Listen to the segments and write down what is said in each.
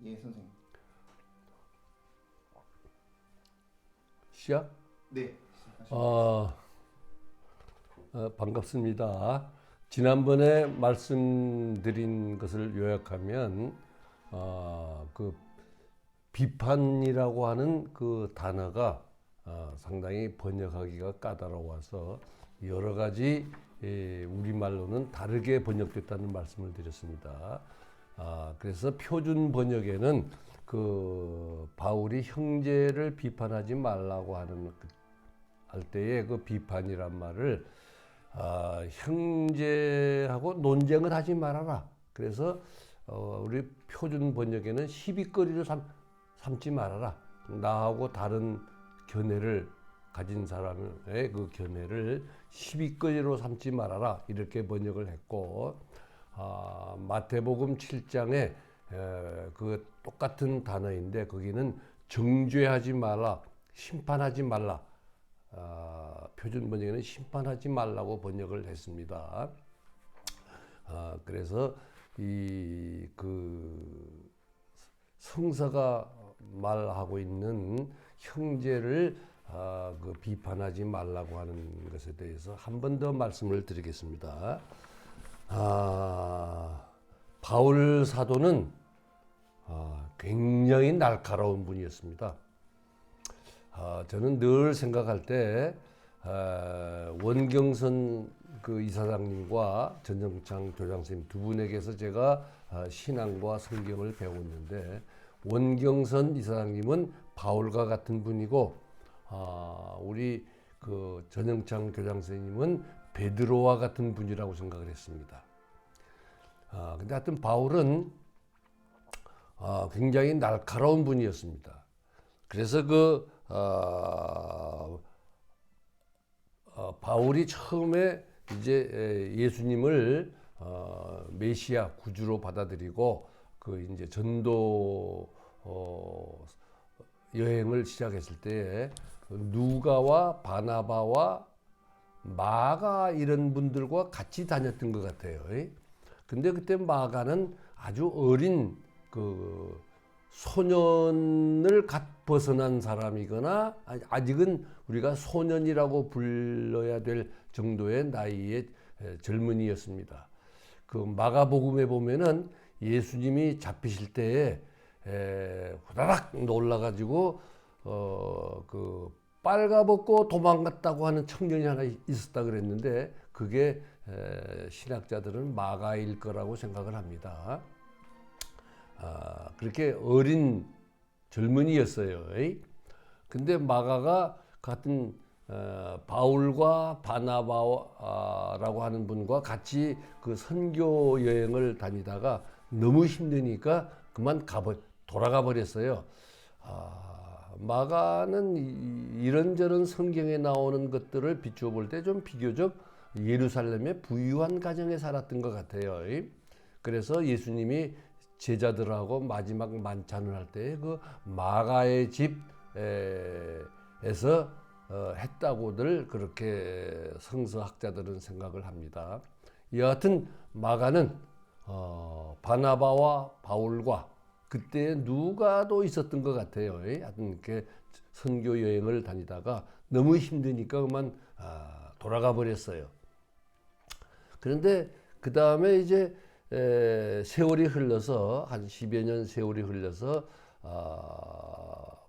예, 선생님. 시작? 네. 시작하시면 어, 반갑습니다. 지난번에 말씀드린 것을 요약하면 그 비판이라고 하는 그 단어가 상당히 번역하기가 까다로워서 여러 가지 우리말로는 다르게 번역됐다는 말씀을 드렸습니다. 그래서 표준 번역에는 그 바울이 형제를 비판하지 말라고 하는 할 때의 그 비판이란 말을 형제하고 논쟁을 하지 말아라. 그래서 우리 표준 번역에는 시비거리를 삼지 말아라. 나하고 다른 견해를 가진 사람의 그 견해를 시비거리로 삼지 말아라. 이렇게 번역을 했고, 마태복음 7장에 그 똑같은 단어인데 거기는 정죄하지 말라, 심판하지 말라. 표준 번역에는 심판하지 말라고 번역을 했습니다. 그래서 이 그 성서가 말하고 있는 형제를 그 비판하지 말라고 하는 것에 대해서 한 번 더 말씀을 드리겠습니다. 바울 사도는 굉장히 날카로운 분이었습니다. 저는 늘 생각할 때 원경선 그 이사장님과 전정창 교장선생님 두 분에게서 제가 신앙과 성경을 배웠는데, 원경선 이사장님은 바울과 같은 분이고 우리 그 전정창 교장선생님은 베드로와 같은 분이라고 생각을 했습니다. 근데 하여튼 바울은 굉장히 날카로운 분이었습니다. 그래서 바울이 처음에 이제 예수님을 메시아 구주로 받아들이고 그 이제 전도 여행을 시작했을 때 누가와 바나바와 마가 이런 분들과 같이 다녔던 것 같아요. 근데 그때 마가는 아주 어린 그 소년을 갓 벗어난 사람이거나 아직은 우리가 소년이라고 불러야 될 정도의 나이의 젊은이였습니다. 그 마가복음에 보면은 예수님이 잡히실 때에 후다닥 놀라가지고 그 빨가벗고 도망갔다고 하는 청년이 하나 있었다 그랬는데 그게 신학자들은 마가일 거라고 생각을 합니다. 그렇게 어린 젊은이였어요. 근데 마가가 같은 바울과 바나바라고 하는 분과 같이 그 선교 여행을 다니다가 너무 힘드니까 그만 돌아가 버렸어요. 마가는 이런저런 성경에 나오는 것들을 비추어 볼 때 좀 비교적 예루살렘의 부유한 가정에 살았던 것 같아요. 그래서 예수님이 제자들하고 마지막 만찬을 할 때 그 마가의 집에서 했다고들 그렇게 성서학자들은 생각을 합니다. 여하튼 마가는 바나바와 바울과 그때 누가도 있었던 것 같아요. 하여튼 이렇게 선교 여행을 다니다가 너무 힘드니까 그만 돌아가 버렸어요. 그런데 그 다음에 이제 세월이 흘러서 한 10여 년 세월이 흘러서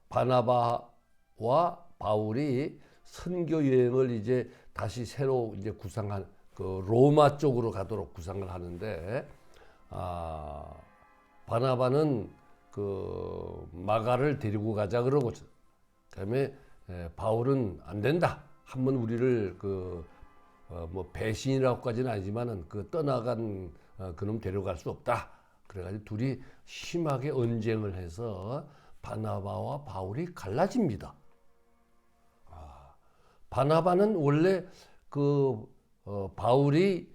바나바와 바울이 선교 여행을 이제 다시 새로 이제 구상한 그 로마 쪽으로 가도록 구상을 하는데 바나바는 그 마가를 데리고 가자 그러고 그다음에 바울은 안 된다. 한번 우리를 뭐 배신이라고까지는 아니지만은 그 떠나간 그놈 데려갈 수 없다. 그래가지고 둘이 심하게 언쟁을 해서 바나바와 바울이 갈라집니다. 바나바는 원래 바울이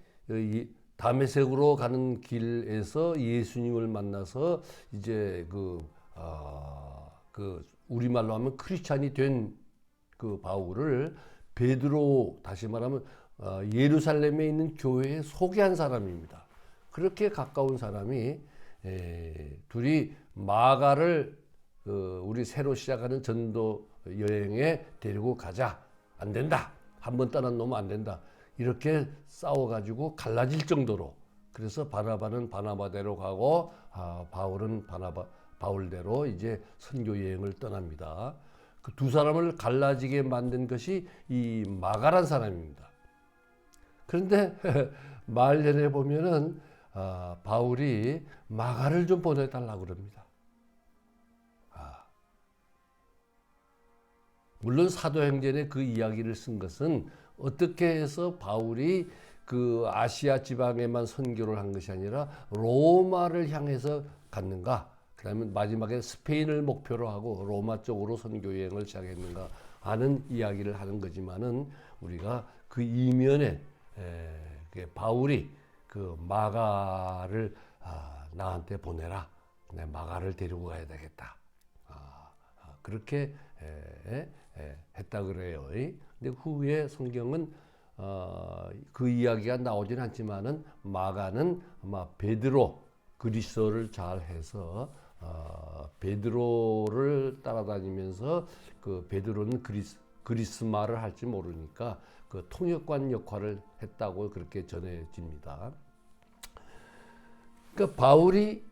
다메섹으로 가는 길에서 예수님을 만나서 이제 우리말로 하면 크리스찬이 된 그 바울을 베드로, 다시 말하면 예루살렘에 있는 교회에 소개한 사람입니다. 그렇게 가까운 사람이 둘이 마가를 우리 새로 시작하는 전도 여행에 데리고 가자. 안 된다. 한번 떠난 놈은 안 된다. 이렇게 싸워가지고 갈라질 정도로. 그래서 바나바는 바나바대로 가고 바울은 바울대로 이제 선교 여행을 떠납니다. 그 두 사람을 갈라지게 만든 것이 이 마가란 사람입니다. 그런데 말년에 보면은 바울이 마가를 좀 보내달라고 그럽니다. 물론 사도행전에 그 이야기를 쓴 것은 어떻게 해서 바울이 그 아시아 지방에만 선교를 한 것이 아니라 로마를 향해서 갔는가, 그 다음에 마지막에 스페인을 목표로 하고 로마 쪽으로 선교 여행을 시작했는가 하는 이야기를 하는 거지만은 우리가 그 이면에 바울이 그 마가를 나한테 보내라. 내 마가를 데리고 가야 되겠다. 그렇게 했다 그래요. 근데 후에 성경은 그 이야기가 나오진 않지만은 마가는 아마 베드로 그리스도를 잘 해서 베드로를 따라다니면서 그 베드로는 그리스 말을 할지 모르니까 그 통역관 역할을 했다고 그렇게 전해집니다. 그러니까 바울이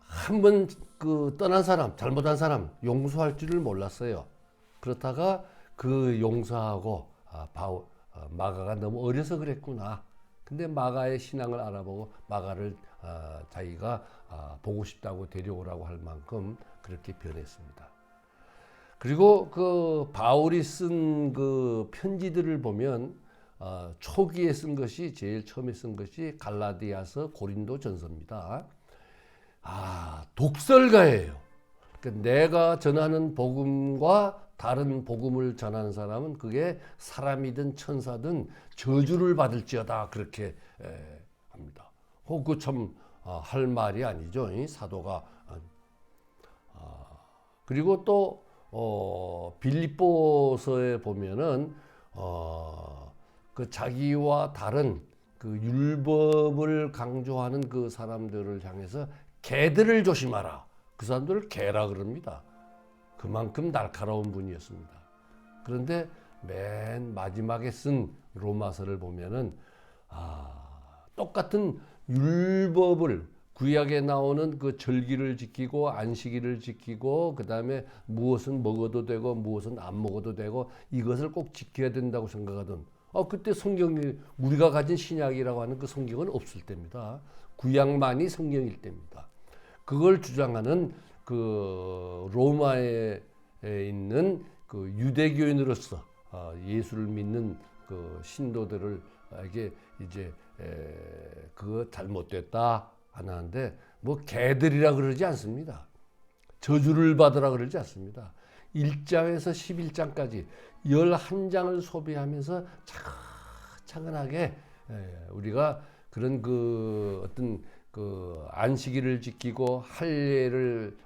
한번 그 떠난 사람, 잘못한 사람 용서할 줄을 몰랐어요. 그렇다가 그 용서하고 마가가 너무 어려서 그랬구나. 근데 마가의 신앙을 알아보고 마가를 자기가 보고 싶다고 데려오라고 할 만큼 그렇게 변했습니다. 그리고 그 바울이 쓴 그 편지들을 보면 초기에 쓴 것이 제일 처음에 쓴 것이 갈라디아서 고린도 전서입니다. 독설가예요. 그러니까 내가 전하는 복음과 다른 복음을 전하는 사람은 그게 사람이든 천사든 저주를 받을지어다 그렇게 합니다. 그 참 할 말이 아니죠. 이 사도가. 그리고 또 빌립보서에 보면은 그 자기와 다른 그 율법을 강조하는 그 사람들을 향해서 개들을 조심하라. 그 사람들을 개라 그럽니다. 그만큼 날카로운 분이었습니다. 그런데 맨 마지막에 쓴 로마서를 보면은 똑같은 율법을 구약에 나오는 그 절기를 지키고 안식일을 지키고 그 다음에 무엇은 먹어도 되고 무엇은 안 먹어도 되고 이것을 꼭 지켜야 된다고 생각하던 그때 성경이 우리가 가진 신약이라고 하는 그 성경은 없을 때입니다. 구약만이 성경일 때입니다. 그걸 주장하는 그 로마에 있는 그 유대교인으로서 예수를 믿는 그 신도들에게 이제 그거 잘못됐다 하는데 뭐 개들이라 그러지 않습니다. 저주를 받으라 그러지 않습니다. 1장에서 11장까지 11장을 소비하면서 차근하게 우리가 그런 그 어떤 그 안식일을 지키고 할례를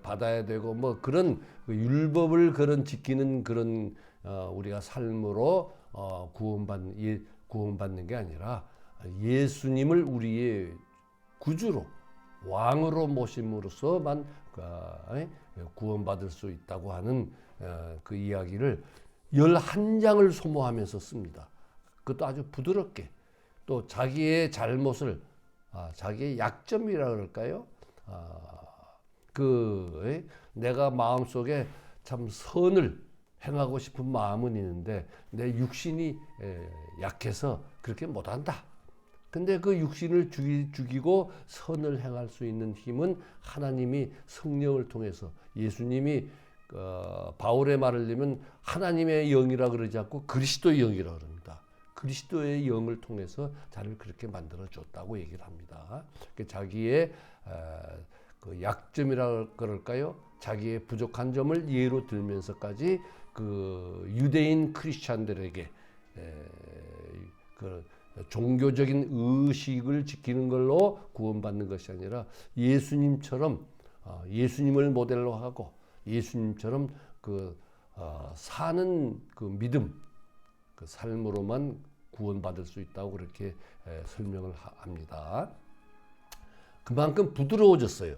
받아야 되고 뭐 그런 율법을 그런 지키는 그런 우리가 삶으로 구원받는 게 아니라 예수님을 우리의 구주로 왕으로 모심으로써만 구원받을 수 있다고 하는 그 이야기를 11장을 소모하면서 씁니다. 그것도 아주 부드럽게 또 자기의 잘못을 자기의 약점이라 그럴까요? 내가 마음속에 참 선을 행하고 싶은 마음은 있는데 내 육신이 약해서 그렇게 못한다. 근데 그 육신을 죽이고 선을 행할 수 있는 힘은 하나님이 성령을 통해서 예수님이 바울의 말을 내면 하나님의 영이라 그러지 않고 그리스도의 영이라 그럽니다. 그리스도의 영을 통해서 자를 그렇게 만들어 줬다고 얘기를 합니다. 자기의 그 약점이라 그럴까요? 자기의 부족한 점을 예로 들면서까지 그 유대인 크리스찬들에게 그 종교적인 의식을 지키는 걸로 구원받는 것이 아니라 예수님처럼 예수님을 모델로 하고 예수님처럼 사는 그 믿음, 그 삶으로만 구원받을 수 있다고 그렇게 설명을 합니다. 그만큼 부드러워졌어요.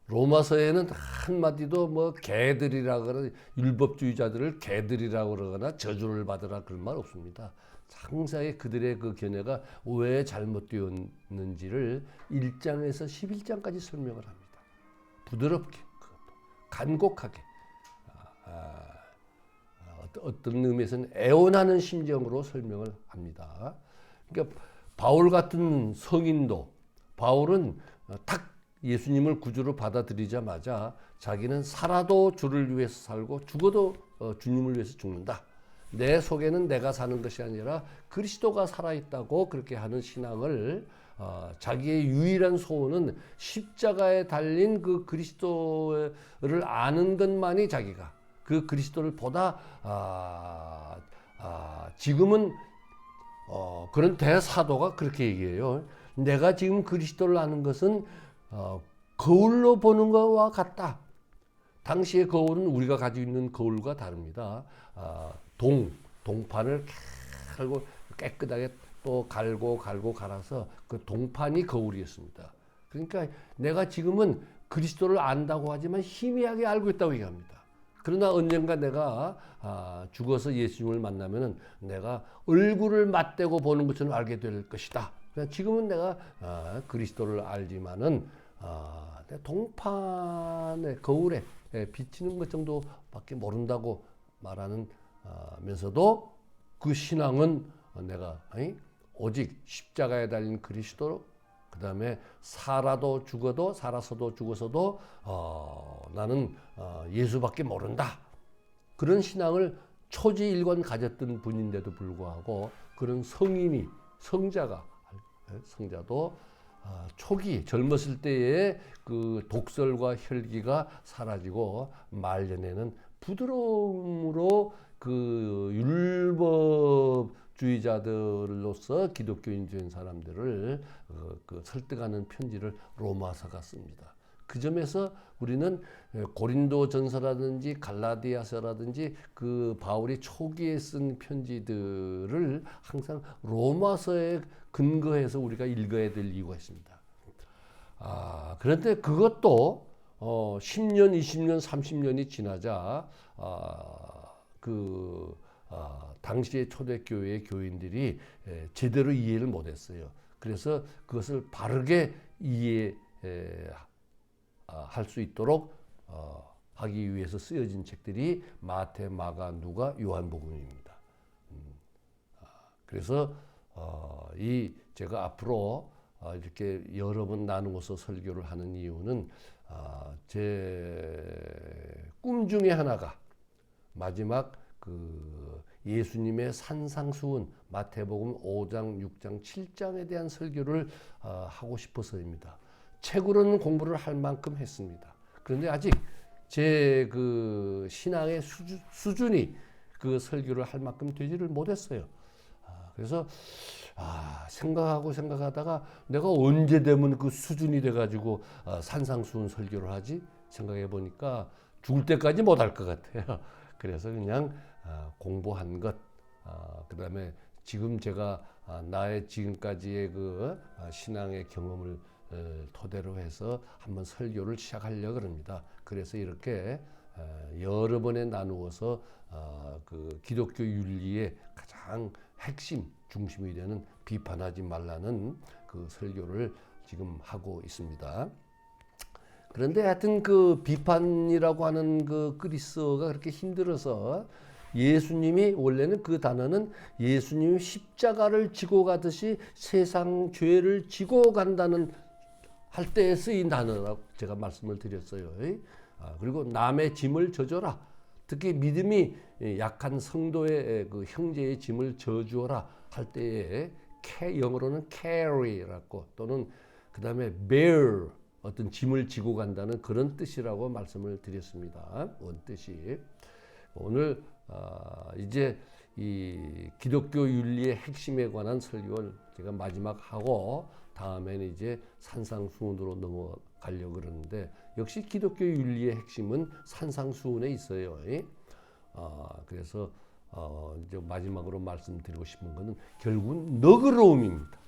로마서에는 한마디도 뭐 개들이라 그러나 율법주의자들을 개들이라고 그러거나 저주를 받으라 그런 말 없습니다. 상세하게 그들의 그 견해가 왜 잘못되었는지를 1장에서 11장까지 설명을 합니다. 부드럽게, 간곡하게, 어떤 의미에서는 애원하는 심정으로 설명을 합니다. 그러니까 바울 같은 성인도, 바울은 딱 예수님을 구주로 받아들이자마자 자기는 살아도 주를 위해서 살고 죽어도 주님을 위해서 죽는다. 내 속에는 내가 사는 것이 아니라 그리스도가 살아있다고 그렇게 하는 신앙을 자기의 유일한 소원은 십자가에 달린 그 그리스도를 아는 것만이 자기가 그 그리스도를 보다 지금은 그런 대사도가 그렇게 얘기해요. 내가 지금 그리스도를 아는 것은 거울로 보는 것과 같다. 당시의 거울은 우리가 가지고 있는 거울과 다릅니다. 동판을 갈고 깨끗하게 또 갈고 갈아서 그 동판이 거울이었습니다. 그러니까 내가 지금은 그리스도를 안다고 하지만 희미하게 알고 있다고 얘기합니다. 그러나 언젠가 내가 죽어서 예수님을 만나면은 내가 얼굴을 맞대고 보는 것처럼 알게 될 것이다. 지금은 내가 그리스도를 알지만은 동판의 거울에 비치는 것 정도밖에 모른다고 말하는 면서도 그 신앙은 내가 오직 십자가에 달린 그리스도, 그 다음에 살아도 죽어도 살아서도 죽어서도 나는 예수밖에 모른다. 그런 신앙을 초지일관 가졌던 분인데도 불구하고 그런 성자도 초기 젊었을 때의 그 독설과 혈기가 사라지고 말년에는 부드러움으로 그 율법주의자들로서 기독교인 된 사람들을 그 설득하는 편지를 로마서가 씁니다. 그 점에서 우리는 고린도전서라든지 갈라디아서라든지 그 바울이 초기에 쓴 편지들을 항상 로마서에 근거해서 우리가 읽어야 될 이유가 있습니다. 그런데 그것도 10년, 20년, 30년이 지나자 당시의 초대교회의 교인들이 제대로 이해를 못했어요. 그래서 그것을 바르게 할 수 있도록 하기 위해서 쓰여진 책들이 마태, 마가, 누가, 요한복음입니다. 그래서 제가 앞으로 이렇게 여러 번 나누어서 설교를 하는 이유는 제 꿈 중에 하나가 마지막 그 예수님의 산상수훈 마태복음 5장, 6장, 7장에 대한 설교를 하고 싶어서입니다. 책으로는 공부를 할 만큼 했습니다. 그런데 아직 제 그 신앙의 수준이 그 설교를 할 만큼 되지를 못했어요. 그래서 생각하다가 내가 언제 되면 그 수준이 돼가지고 산상수훈 설교를 하지 생각해 보니까 죽을 때까지 못할 것 같아요. 그래서 그냥 공부한 것, 그다음에 지금 제가 나의 지금까지의 그 신앙의 경험을 토대로 해서 한번 설교를 시작하려고 합니다. 그래서 이렇게 여러 번에 나누어서 그 기독교 윤리의 가장 핵심, 중심이 되는 비판하지 말라는 그 설교를 지금 하고 있습니다. 그런데 하여튼 그 비판이라고 하는 그 그리스어가 그렇게 힘들어서 예수님이 원래는 그 단어는 예수님이 십자가를 지고 가듯이 세상 죄를 지고 간다는 할 때에 쓰인 단어라고 제가 말씀을 드렸어요. 그리고 남의 짐을 져줘라. 특히 믿음이 약한 성도의 그 형제의 짐을 져주어라 할 때에 영어로는 carry라고 또는 그 다음에 bear 어떤 짐을 지고 간다는 그런 뜻이라고 말씀을 드렸습니다. 원뜻이. 오늘 이제 이 기독교 윤리의 핵심에 관한 설교를 제가 마지막 하고 다음에는 이제 산상수훈으로 넘어가려고 그러는데 역시 기독교 윤리의 핵심은 산상수훈에 있어요. 그래서 이제 마지막으로 말씀드리고 싶은 것은 결국은 너그러움입니다.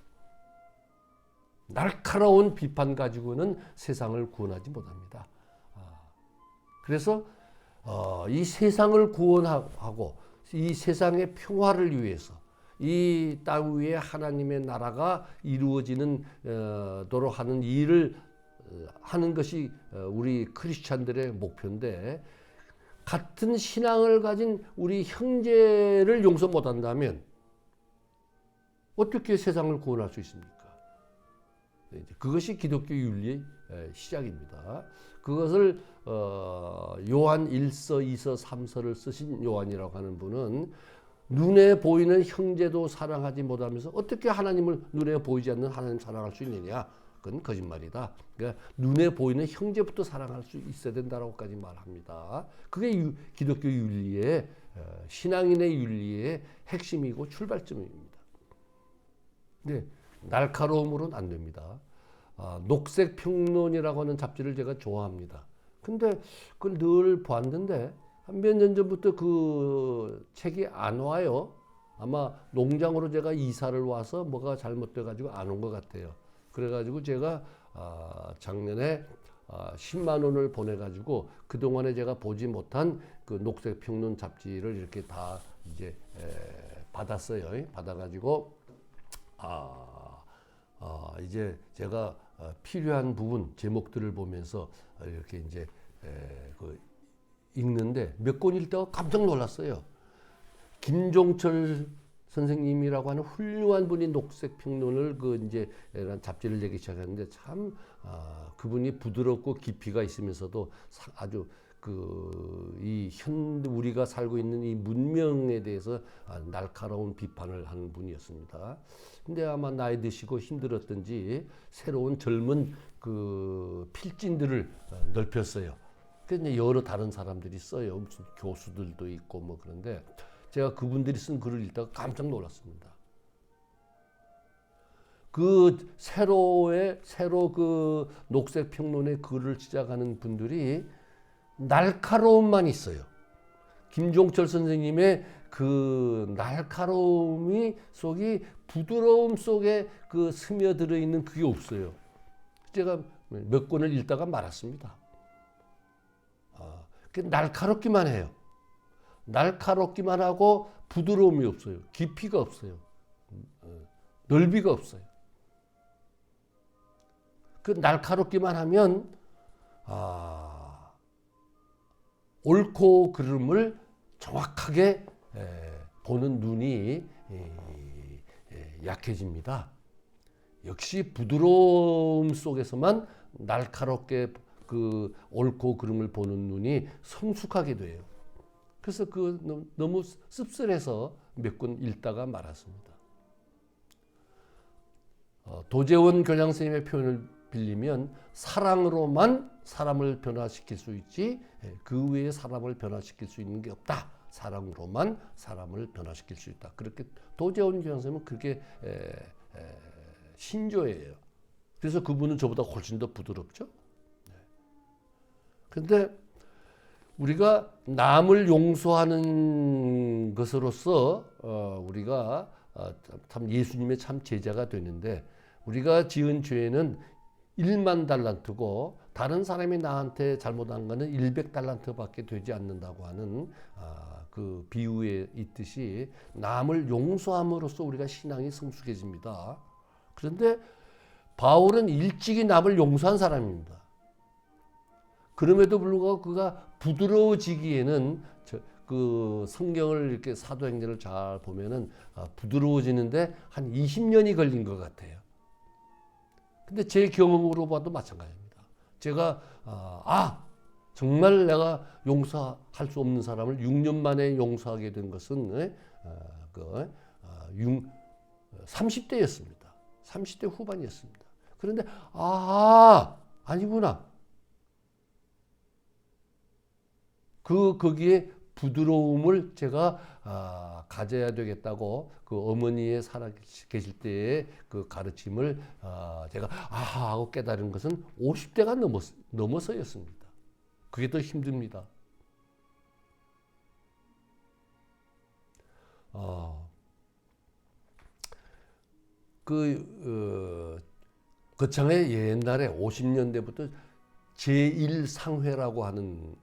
날카로운 비판 가지고는 세상을 구원하지 못합니다. 그래서 이 세상을 구원하고 이 세상의 평화를 위해서 이 땅 위에 하나님의 나라가 이루어지는 도록 하는 일을 하는 것이 우리 크리스찬들의 목표인데, 같은 신앙을 가진 우리 형제를 용서 못한다면 어떻게 세상을 구원할 수 있습니까? 그것이 기독교 윤리의 시작입니다. 그것을 요한 1서, 2서, 3서를 쓰신 요한이라고 하는 분은 눈에 보이는 형제도 사랑하지 못하면서 어떻게 하나님을, 눈에 보이지 않는 하나님 사랑할 수 있느냐? 그건 거짓말이다. 그러니까 눈에 보이는 형제부터 사랑할 수 있어야 된다라고까지 말합니다. 그게 기독교 윤리의, 신앙인의 윤리의 핵심이고 출발점입니다. 네, 날카로움으로는 안 됩니다. 녹색평론이라고 하는 잡지를 제가 좋아합니다. 근데 그걸 늘 봤는데 한 몇 년 전부터 그 책이 안 와요. 아마 농장으로 제가 이사를 와서 뭐가 잘못돼 가지고 안 온 것 같아요. 그래 가지고 제가 작년에 10만 원을 보내 가지고 그동안에 제가 보지 못한 그 녹색평론 잡지를 이렇게 다 이제 받았어요. 받아 가지고 이제 제가 필요한 부분 제목들을 보면서 이렇게 이제 그 읽는데 몇 권 읽다가 깜짝 놀랐어요. 김종철 선생님이라고 하는 훌륭한 분이 녹색평론을 그 이제 잡지를 내기 시작했는데 참 그분이 부드럽고 깊이가 있으면서도 아주 우리가 살고 있는 이 문명에 대해서 날카로운 비판을 하는 분이었습니다. 근데 아마 나이 드시고 힘들었던지 새로운 젊은 그 필진들을 넓혔어요. 그래서 여러 다른 사람들이 써요. 무슨 교수들도 있고 뭐. 그런데 제가 그분들이 쓴 글을 읽다가 깜짝 놀랐습니다. 그 새로 그 녹색평론의 글을 시작하는 분들이 날카로움만 있어요. 김종철 선생님의 그 날카로움이 속이 부드러움 속에 그 스며들어 있는 그게 없어요. 제가 몇 권을 읽다가 말았습니다. 날카롭기만 해요. 날카롭기만 하고 부드러움이 없어요. 깊이가 없어요. 넓이가 없어요. 그 날카롭기만 하면 옳고 그름을 정확하게 보는 눈이 약해집니다. 역시 부드러움 속에서만 날카롭게 그 옳고 그름을 보는 눈이 성숙하게 돼요. 그래서 너무 씁쓸해서 몇 권 읽다가 말았습니다. 도재원 교장 선생님의 표현을 빌리면 사랑으로만 사람을 변화시킬 수 있지 그 외에 사람을 변화시킬 수 있는 게 없다. 사랑으로만 사람을 변화시킬 수 있다. 그렇게 도재원 교장 선생님은 그렇게 신조예요. 그래서 그분은 저보다 훨씬 더 부드럽죠. 그런데 우리가 남을 용서하는 것으로서 우리가 참 예수님의 참 제자가 되는데, 우리가 지은 죄는 1만 달란트고 다른 사람이 나한테 잘못한 거는 100달란트밖에 되지 않는다고 하는 그 비유에 있듯이 남을 용서함으로써 우리가 신앙이 성숙해집니다. 그런데 바울은 일찍이 남을 용서한 사람입니다. 그럼에도 불구하고 그가 부드러워지기에는 그 성경을 이렇게 사도행전을 잘 보면은 부드러워지는데 한 20년이 걸린 것 같아요. 근데 제 경험으로 봐도 마찬가지입니다. 제가 정말 내가 용서할 수 없는 사람을 6년 만에 용서하게 된 것은 30대였습니다. 30대 후반이었습니다. 그런데 아니구나. 거기에 부드러움을 제가 가져야 되겠다고 그 어머니의 살아 계실 때의 그 가르침을 제가 하고 깨달은 것은 50대가 넘어서였습니다. 그게 더 힘듭니다. 거창에 옛날에 50년대부터 제1상회라고 하는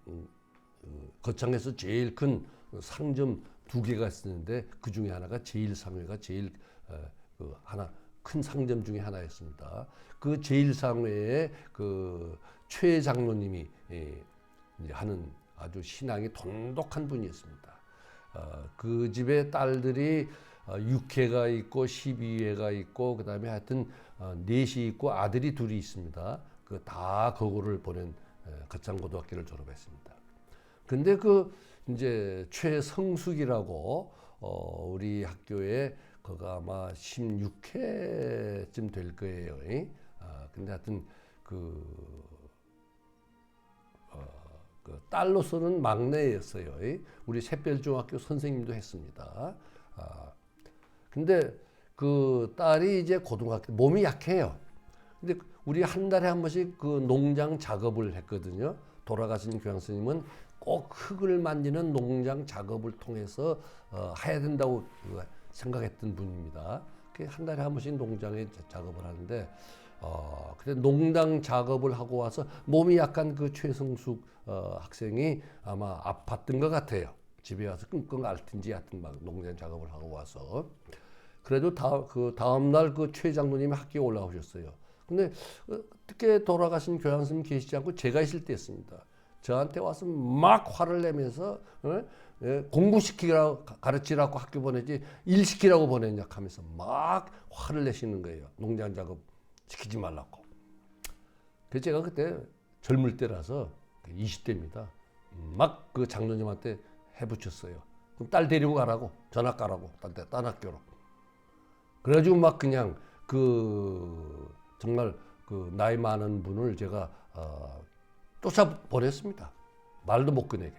거창에서 제일 큰 상점 두 개가 있었는데 그 중에 하나가 제1상회가 제일 하나 큰 상점 중에 하나였습니다. 그 제1상회에 그 최 장로님이 이제 하는 아주 신앙이 돈독한 분이었습니다. 그 집의 딸들이 6회가 있고 12회가 있고 그다음에 하여튼 넷이 있고 아들이 둘이 있습니다. 그 다 거고를 보낸 거창고등학교를 졸업했습니다. 근데 그 이제 최성숙이라고 우리 학교에 그가 아마 16회쯤 될 거예요. 근데 하여튼 그 딸로서는 막내였어요. 우리 샛별중학교 선생님도 했습니다. 근데 그 딸이 이제 고등학교 몸이 약해요. 근데 우리 한 달에 한 번씩 그 농장 작업을 했거든요. 돌아가신 교장 선생님은 꼭 흙을 만지는 농장 작업을 통해서 해야 된다고 생각했던 분입니다. 한 달에 한 번씩 농장에 작업을 하는데 근데 농장 작업을 하고 와서 몸이 약한 그 최성숙 학생이 아마 아팠던 것 같아요. 집에 와서 끙끙 앓든지 하여튼 막 농장 작업을 하고 와서 그래도 다음 날 그 최 장로님이 학교에 올라오셨어요. 근데 어떻게 돌아가신 교장 선생님 계시지 않고 제가 있을 때였습니다. 저한테 와서 막 화를 내면서 공부시키라고 가르치라고 학교 보내지 일 시키라고 보냈냐 하면서 막 화를 내시는 거예요. 농장 작업 시키지 말라고. 그래서 제가 그때 젊을 때라서 20대입니다. 막 그 장로님한테 해붙였어요. 그럼 딸 데리고 가라고, 전학 가라고, 딴 학교로. 그래가지고 막 그냥 정말 그 나이 많은 분을 제가 쫓아 보냈습니다. 말도 못 꺼내게.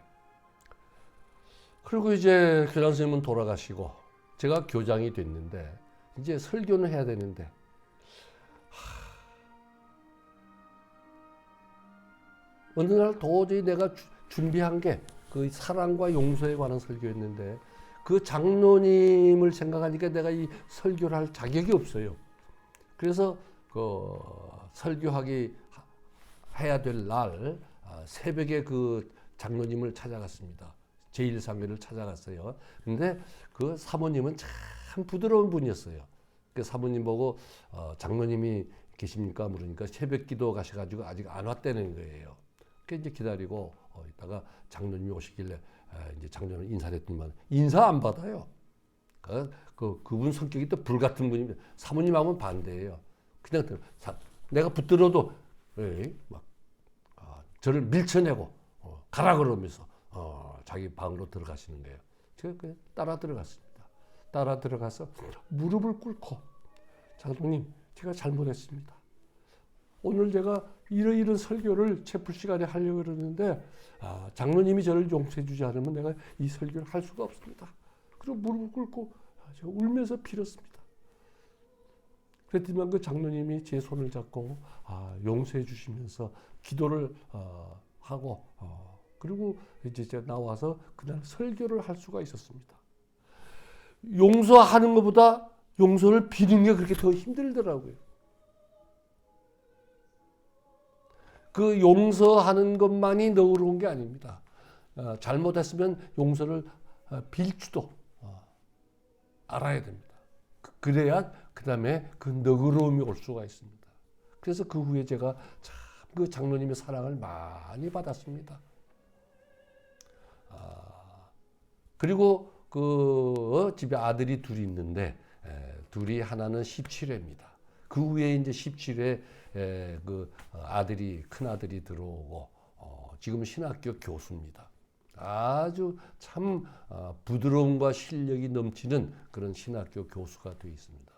그리고 이제 교장 선생님은 돌아가시고 제가 교장이 됐는데 이제 설교는 해야 되는데 어느 날 도저히 내가 준비한 게 그 사랑과 용서에 관한 설교였는데 그 장로님을 생각하니까 내가 이 설교를 할 자격이 없어요. 그래서 그 설교하기 해야 될 날 새벽에 그 장로님을 찾아갔습니다. 제1상회를 찾아갔어요. 근데 그 사모님은 참 부드러운 분이었어요. 그 사모님 보고 장로님이 계십니까? 물으니까 새벽 기도 가셔가지고 아직 안 왔다는 거예요. 그 이제 기다리고 있다가 장로님이 오시길래 이제 장로님 인사를 했더니만 인사 안 받아요. 그분 성격이 또 불같은 분입니다. 사모님하고는 반대예요. 그냥 내가 붙들어도 막 저를 밀쳐내고 가라 그러면서 자기 방으로 들어가시는 거예요. 제가 그냥 따라 들어갔습니다. 따라 들어가서 무릎을 꿇고 장로님 제가 잘못했습니다. 오늘 제가 이런 설교를 채플 시간에 하려고 그러는데 장로님이 저를 용서해 주지 않으면 내가 이 설교를 할 수가 없습니다. 그리고 무릎을 꿇고 제가 울면서 빌었습니다. 그랬더니 그 장로님이 제 손을 잡고 용서해 주시면서 기도를 하고 그리고 이제 제가 나와서 그날 설교를 할 수가 있었습니다. 용서하는 것보다 용서를 비는 게 그렇게 더 힘들더라고요. 그 용서하는 것만이 너그러운 게 아닙니다. 잘못했으면 용서를 빌 줄도 알아야 됩니다. 그래야 그 다음에 그 너그러움이 올 수가 있습니다. 그래서 그 후에 제가 참 그 장로님의 사랑을 많이 받았습니다. 그리고 그 집에 아들이 둘이 있는데 둘이 하나는 17회입니다. 그 후에 이제 17회 그 아들이 큰 아들이 들어오고 지금 신학교 교수입니다. 아주 참 부드러움과 실력이 넘치는 그런 신학교 교수가 되어 있습니다.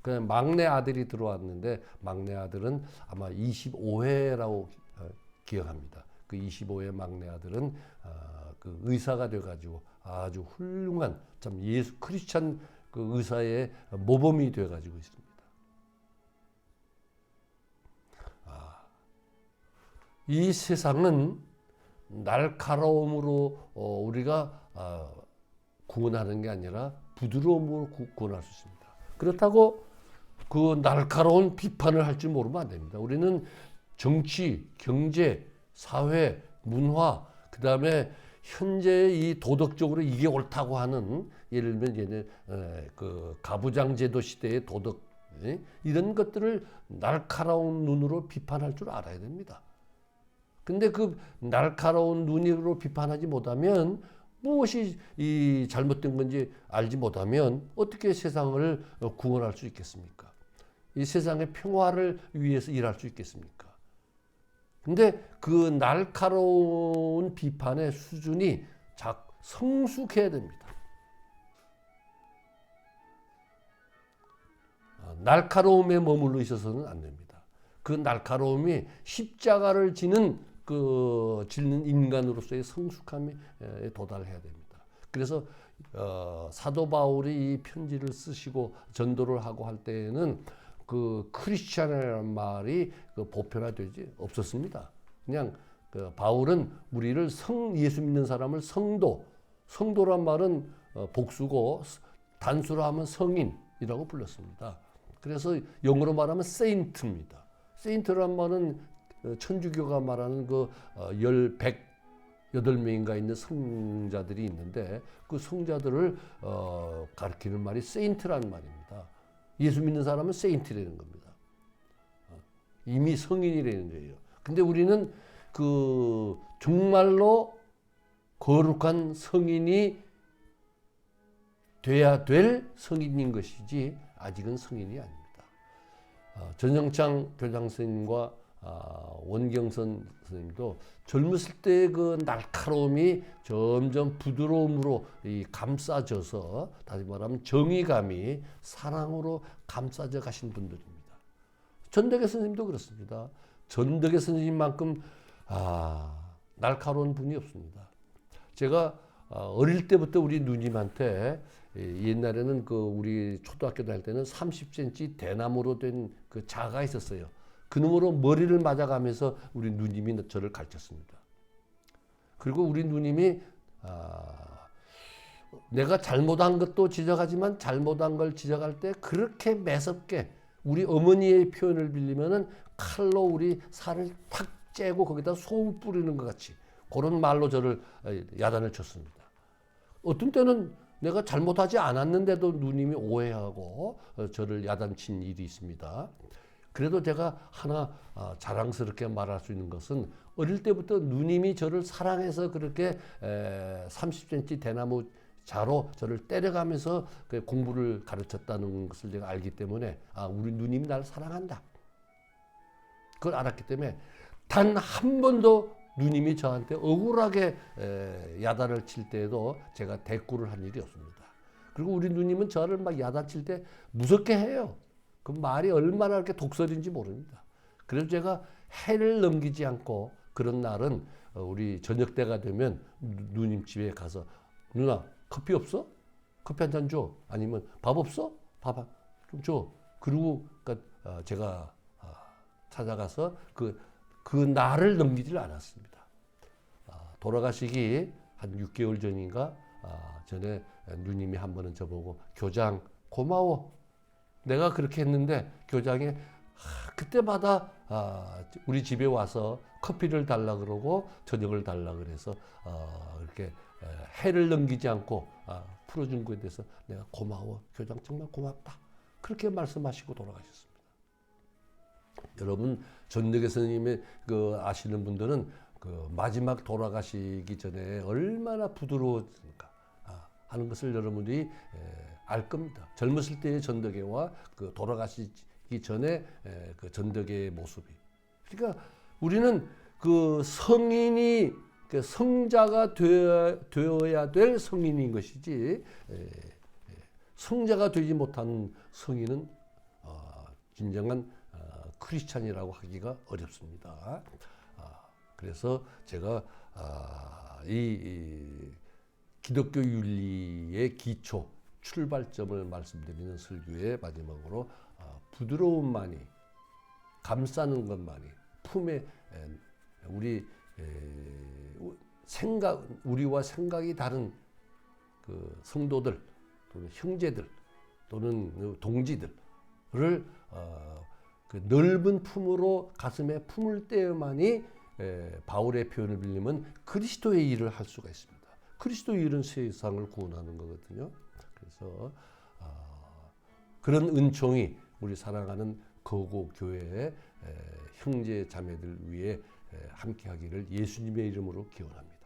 그냥 막내 아들이 들어왔는데 막내 아들은 아마 25회라고 기억합니다. 그 25회 막내 아들은 그 의사가 돼가지고 아주 훌륭한 참 예수 크리스찬 그 의사의 모범이 돼가지고 있습니다. 이 세상은 날카로움으로 우리가 구원하는 게 아니라 부드러움으로 구원할 수 있습니다. 그렇다고 그 날카로운 비판을 할 줄 모르면 안 됩니다. 우리는 정치, 경제, 사회, 문화, 그 다음에 현재 이 도덕적으로 이게 옳다고 하는 예를 들면 얘네 그 가부장제도 시대의 도덕 이런 것들을 날카로운 눈으로 비판할 줄 알아야 됩니다. 근데 그 날카로운 눈으로 비판하지 못하면 무엇이 이 잘못된 건지 알지 못하면 어떻게 세상을 구원할 수 있겠습니까? 이 세상의 평화를 위해서 일할 수 있겠습니까? 근데 그 날카로운 비판의 수준이 성숙해야 됩니다. 날카로움에 머물러 있어서는 안 됩니다. 그 날카로움이 십자가를 지는 짓는 인간으로서의 성숙함에 도달해야 됩니다. 그래서 사도 바울이 이 편지를 쓰시고 전도를 하고 할 때에는 그 크리스찬이라는 말이 보편화되지 없었습니다. 그냥 바울은 우리를 예수 믿는 사람을 성도란 말은 복수고 단수로 하면 성인이라고 불렀습니다. 그래서 영어로 말하면 세인트입니다. 세인트란 말은 천주교가 말하는 그 108명인가 있는 성자들이 있는데 그 성자들을 가리키는 말이 세인트라는 말입니다. 예수 믿는 사람은 세인트라는 겁니다. 이미 성인이라는 거예요. 근데 우리는 그 정말로 거룩한 성인이 돼야 될 성인인 것이지 아직은 성인이 아닙니다. 전영창 교장 선생님과 원경선 선생님도 젊었을 때 그 날카로움이 점점 부드러움으로 감싸져서 다시 말하면 정의감이 사랑으로 감싸져 가신 분들입니다. 전덕의 선생님도 그렇습니다. 전덕의 선생님만큼 날카로운 분이 없습니다. 제가 어릴 때부터 우리 누님한테 옛날에는 그 우리 초등학교 다닐 때는 30cm 대나무로 된 그 자가 있었어요. 그 놈으로 머리를 맞아가면서 우리 누님이 저를 가르쳤습니다. 그리고 우리 누님이 내가 잘못한 것도 지적하지만 잘못한 걸 지적할 때 그렇게 매섭게 우리 어머니의 표현을 빌리면은 칼로 우리 살을 탁 째고 거기다 소금 뿌리는 것 같이 그런 말로 저를 야단을 쳤습니다. 어떤 때는 내가 잘못하지 않았는데도 누님이 오해하고 저를 야단친 일이 있습니다. 그래도 제가 하나 자랑스럽게 말할 수 있는 것은 어릴 때부터 누님이 저를 사랑해서 그렇게 30cm 대나무 자로 저를 때려가면서 공부를 가르쳤다는 것을 제가 알기 때문에 우리 누님이 나를 사랑한다. 그걸 알았기 때문에 단 한 번도 누님이 저한테 억울하게 야단을 칠 때에도 제가 대꾸를 한 일이 없습니다. 그리고 우리 누님은 저를 막 야단 칠 때 무섭게 해요. 그 말이 얼마나 이렇게 독설인지 모릅니다. 그래서 제가 해를 넘기지 않고 그런 날은 우리 저녁 때가 되면 누님 집에 가서 누나 커피 없어? 커피 한 잔 줘. 아니면 밥 없어? 밥 좀 줘. 그리고 제가 찾아가서 그 날을 넘기질 않았습니다. 돌아가시기 한 6개월 전인가 전에 누님이 한 번은 저보고 교장 고마워. 내가 그렇게 했는데 교장이 그때마다 우리 집에 와서 커피를 달라 그러고 저녁을 달라 그래서 이렇게 해를 넘기지 않고 풀어준 것에 대해서 내가 고마워. 교장 정말 고맙다. 그렇게 말씀하시고 돌아가셨습니다. 여러분 전덕의 스님의 아시는 분들은 그 마지막 돌아가시기 전에 얼마나 부드러웠을까 하는 것을 여러분들이 알 겁니다. 젊었을 때의 전덕회와 그 돌아가시기 전에 그 전덕회의 모습이. 그러니까 우리는 그 성인이 그 성자가 되어야 될 성인인 것이지 성자가 되지 못한 성인은 진정한 크리스찬이라고 하기가 어렵습니다. 그래서 제가 이 기독교 윤리의 기초 출발점을 말씀드리는 설교의 마지막으로 부드러움만이 감싸는 것만이 품에 우리와 생각이 다른 그 성도들 또는 형제들 또는 동지들 그 넓은 품으로 가슴에 품을 때만이 바울의 표현을 빌리면 그리스도의 일을 할 수가 있습니다. 그리스도의 일은 세상을 구원하는 거거든요. 그래서 그런 은총이 우리 사랑하는 거고 교회의 형제 자매들 위해 함께하기를 예수님의 이름으로 기원합니다.